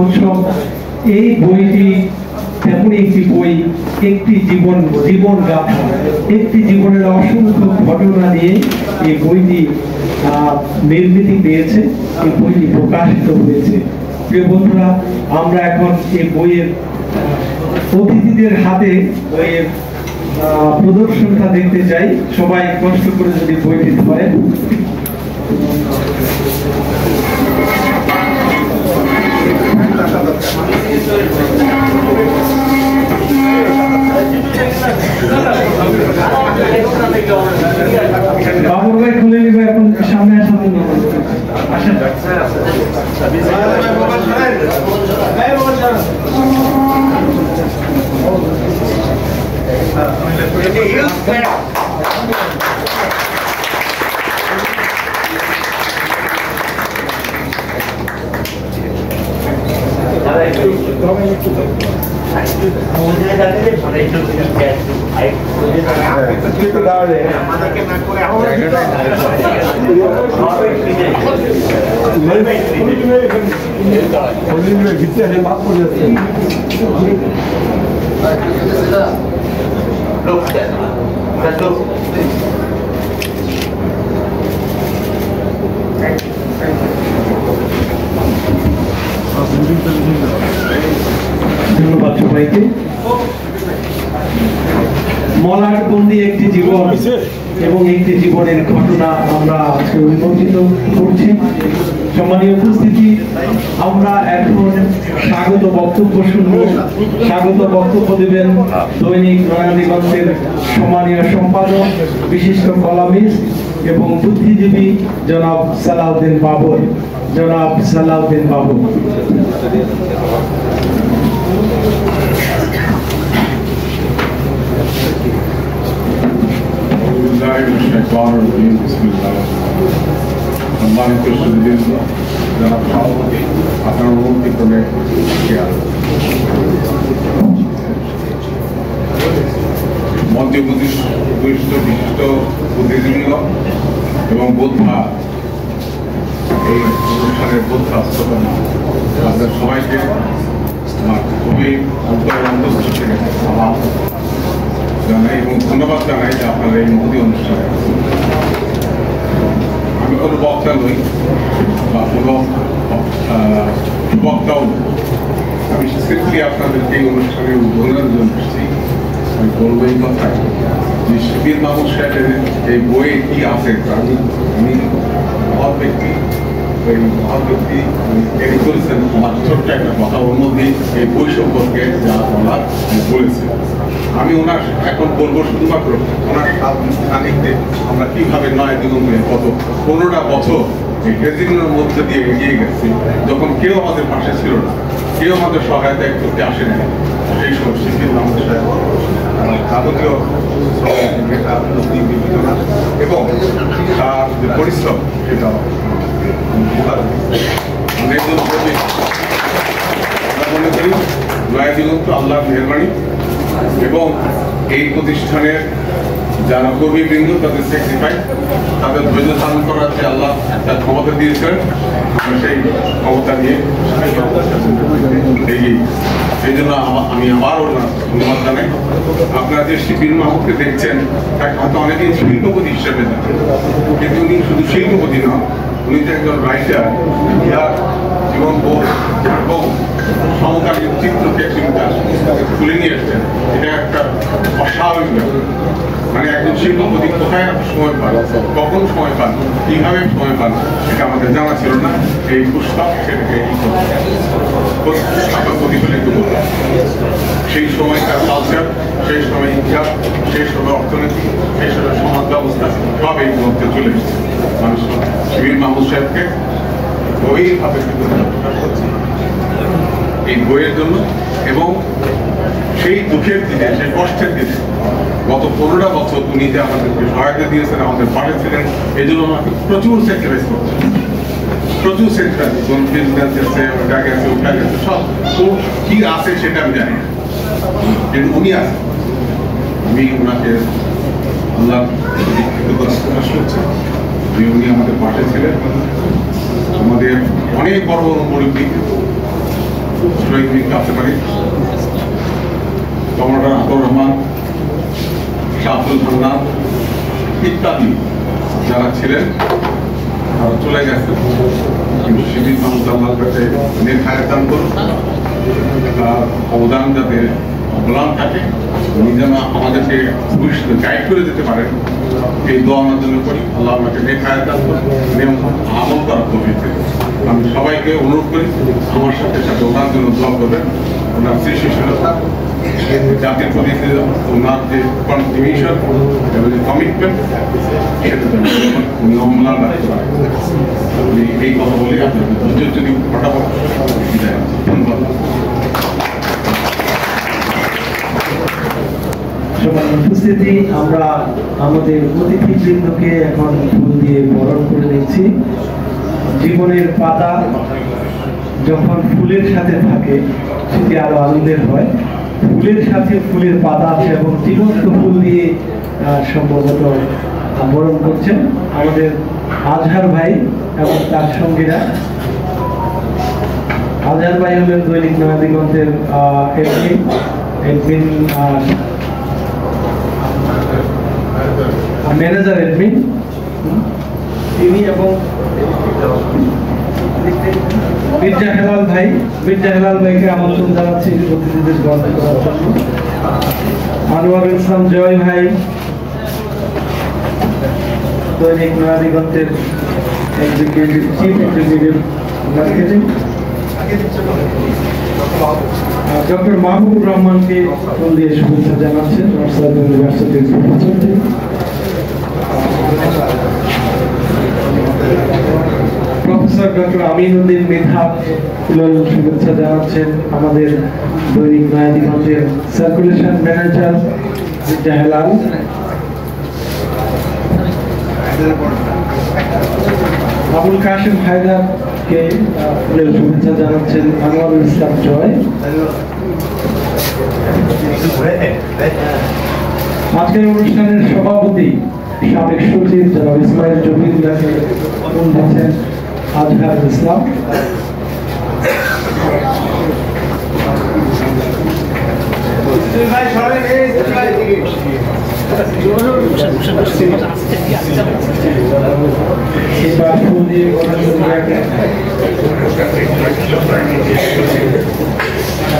উৎসব এই বইটি এমন একটি বই, একটি জীবন গাথা, একটি জীবনের অসংখ্য ঘটনা নিয়ে এই বইটি নির্মিত পেয়েছে, এই বইটি প্রকাশিত হয়েছে। প্রিয় বন্ধুরা, আমরা এখন এই বইয়ের অতিথিদের হাতে বইয়ের প্রদর্শনটা দেখতে চাই। সবাই কষ্ট করে যদি বইটি ধরেন। বাবুর ভাই খুলে নিবে, এখন সামনে আসেন। ধন্যবাদ সবাইকে। মলাটবন্দি একটি জীবন এবং একটি জীবনের ঘটনা আমরা আজকে উন্মোচিত করছি। সম্মানীয় উপস্থিতি, আমরা এখন স্বাগত বক্তব্য শুনব। স্বাগত বক্তব্য দেবেন দৈনিক নয়াদিগন্তের সম্মানীয় সম্পাদক, বিশিষ্ট কলামিস্ট এবং বুদ্ধিজীবী জনাব সালাউদ্দিন বাবর। জনাব সালাউদ্দিন বাবর। সম্মানিত সুধীবৃন্দ, যারা সভাপতি, আপনার অনুমতি করে মঞ্চে বিশিষ্ট বুদ্ধিজীবীগণ এবং বোদ্ধা, এই অনুষ্ঠানের বোদ্ধা আপনাদের সবাইকে আমার খুবই অন্তঃস্থ থেকে জানাই এবং ধন্যবাদ জানাই যে আপনারা এই মহতি অনুষ্ঠানে। আমি কোনো বক্তা নই বা কোনো বক্তাও নই, আমি স্ট্রিক্টলি আপনাদেরকে এই অনুষ্ঠানে উদ্বোধনের জন্য এসেছি। আমি বলবো এই কথা যে শিবির মাহমুদ সাহেবের এই বইয়ে কি আছে, আমি মহৎ ব্যক্তি, এই মহৎ ব্যক্তি এটি করেছেন আমার ছোট্ট একটা কথা, ওর মধ্যে এই বই সম্পর্কে যা বলার বলেছেন। আমি ওনার এখন বলবো শুধুমাত্র ওনার সান্নিধ্যে আমরা কিভাবে নয় দিগন্তে গত 15টা বছর এই হেজিংয়ের মধ্যে দিয়ে এগিয়ে গেছি, যখন কেউ আমাদের পাশে ছিল না, কেউ আমাদের সহায়তা করতে আসেনি। সেই সময় শিবির মাহমুদ সাহেব যাবতীয় এবং তার যে পরিশ্রম সেটা মনে করি নয়া দিগন্ত আল্লাহর মেহরবানি এবং এই প্রতিষ্ঠানের যারা কর্মীবৃন্দ, তাদের স্যাক্রিফাইস, তাদের ধৈর্য ধারণ করার যে আল্লাহ তার ক্ষমতা দিয়েছিলেন, সেই ক্ষমতা নিয়ে এগিয়ে। সেই জন্য আমি আবারও ধন্যবাদ জানাই। আপনারা যে শিবির মাহমুদকে দেখছেন, তাকে হয়তো অনেকেই শিল্পপতি হিসেবে দেখেন, কিন্তু উনি শুধু শিল্পপতি নন, উনি যে একজন রাইটার, যার জীবনবোধ এবং সমকালীন চিত্রকে চিন্তা তুলে নিয়ে এসছেন। এটা একটা অস্বাভাবিক ব্যাপার। মানে একজন শিল্পপতি কোথায় সময় পান, কখন সময় পান, কিভাবে সময় পান, এটা আমাদের জানা ছিল না। এই পুস্তক সেটাকে প্রতিফলিত করল। সেই সময়কার কালচার, সেই সময় ইতিহাস, সেই সময় অর্থনীতি, সেই সময় সমাজ ব্যবস্থা সব এই গ্রন্থে চলে এসেছে। মানুষ শিবির মাহমুদ সাহেবকে গভীরভাবে প্রকাশ করছে এই বইয়ের জন্য এবং সেই দুঃখের দিনে, সেই কষ্টের দিনে গত 15টা বছর উনি যে আমাদেরকে সহায়তা দিয়েছেন, আমাদের পাশে ছিলেন, এই জন্য আমাকে প্রচুর স্যাক্রিফাইস করছেন, প্রচুর স্যাক্রিফাইস। ওটা গেছে, ওটা গেছে, সব কি আছে সেটা আমি জানি না, কিন্তু উনি আছেন। আমি ওনাকে আল্লাহ প্রকাশ করছি যে উনি আমাদের পাশে ছিলেন। আমাদের অনেক বড় বড় মুরব্বী শহীদ মির কাসেমারি, কমরেডার আতর রহমান, শাহুল হান্নান ইত্যাদি যারা ছিলেন তারা চলে গেছেন। কিন্তু শিবির মাহমুদ আল্লাহর কাছে নেক হায়াত দান করুন, তার অবদান যাতে অবদান থাকে, উনি যেন আমাদেরকে ভবিষ্যতে গাইড করে দিতে পারেন, এই দোয়া আমার জন্য করি। আল্লাহ আমাকে নেক হায়াত দান করুন, নিয়ম আমল করার তৌফিক দেন। আমি সবাইকে অনুরোধ করি আমার সাথে সাথে ওনার জন্য দোয়া করবেন। ওনার সৃষ্টিশীলতা, জাতির প্রতি ওনার যে কন্ট্রিবিউশন এবং যে কমিটমেন্ট, সেটা উনি অম্লান রাখতে পারেন। এই কথা বলে আপনাদের ধৈর্য যদি ফটাফট বিদায়। ধন্যবাদ। সবার উপস্থিতি, আমরা আমাদের অতিথিবৃন্দকে এখন ফুল দিয়ে বরণ করে নিচ্ছি। জীবনের পাতা যখন ফুলের সাথে থাকে সেটি আরো আনন্দের হয়। ফুলের সাথে ফুলের পাতা আছে এবং জীবন্ত ফুল দিয়ে সম্ভবত বরণ করছেন আমাদের আজহার ভাই এবং তার সঙ্গীরা। আজহার ভাই হলেন দৈনিক নয়াদিগন্তের এডমিন ম্যানেজার এডমিন তিনি, এবং মির্জা হেলাল ভাইকে আমন্ত্রণ জানাচ্ছি অতিথিদের গ্রহণ করার জন্য। আনোয়ারুল ইসলাম জয় ভাই, দৈনিক নয়াদিগন্তের chief executive marketing. Doctor Mahbubur রহমানকে ফুল দিয়ে শুভেচ্ছা জানাচ্ছেন, ইউনিভার্সিটির professor. Professor doctor Aminuddin Mridha শুভেচ্ছা জানাচ্ছেন আমাদের দৈনিক নয়াদিগন্তের সার্কুলেশন ম্যানেজার মির্জা হেলাল। আবুল কাশেম হায়দারকে শুভেচ্ছা জানাচ্ছেন আনোয়ারুল ইসলাম জয়। আজকের অনুষ্ঠানের সভাপতি সাবেক সচিব জনাব ইসমাইল জমিরুল্লাহকে ফুল দিচ্ছেন আজহার ইসলাম।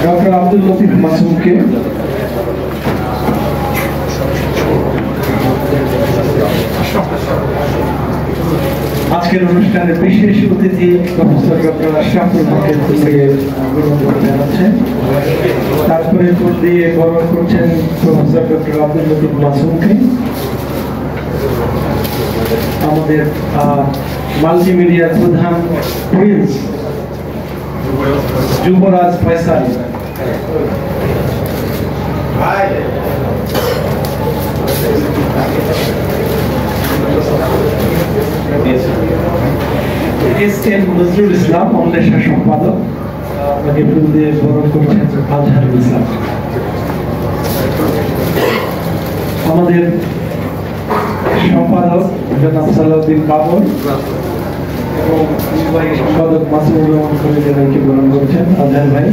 ডক্টর আব্দুল লতিফ মাসুমকে, আজকের অনুষ্ঠানের বিশেষ অতিথি প্রফেসর ডক্টর আশরাফুল হকের থেকে অভিনন্দন জানাচ্ছেন। তারপরে ফুল দিয়ে বরণ করছেন প্রফেসর ডক্টর আব্দুল লতিফ মাসুমকে। আমাদের মাল্টিমিডিয়ার প্রধান প্রিন্স যুবরাজ ফয়সাল, এস.এম. নজরুল ইসলাম অন্বেষা সম্পাদক, ফুল দিয়ে বরণ করছেন আজহারুল ইসলাম। আমাদের সম্পাদক জনাব সালাউদ্দিন বাবর এবং নির্বাহী সম্পাদক মাসুদুর রহমান কবির ভাইকে বরণ করছেন আজহার ভাই।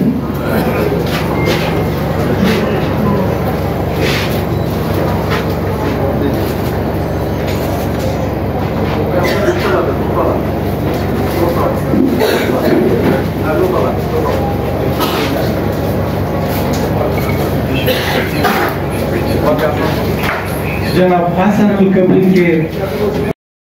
जनाब हासनुल कबीर के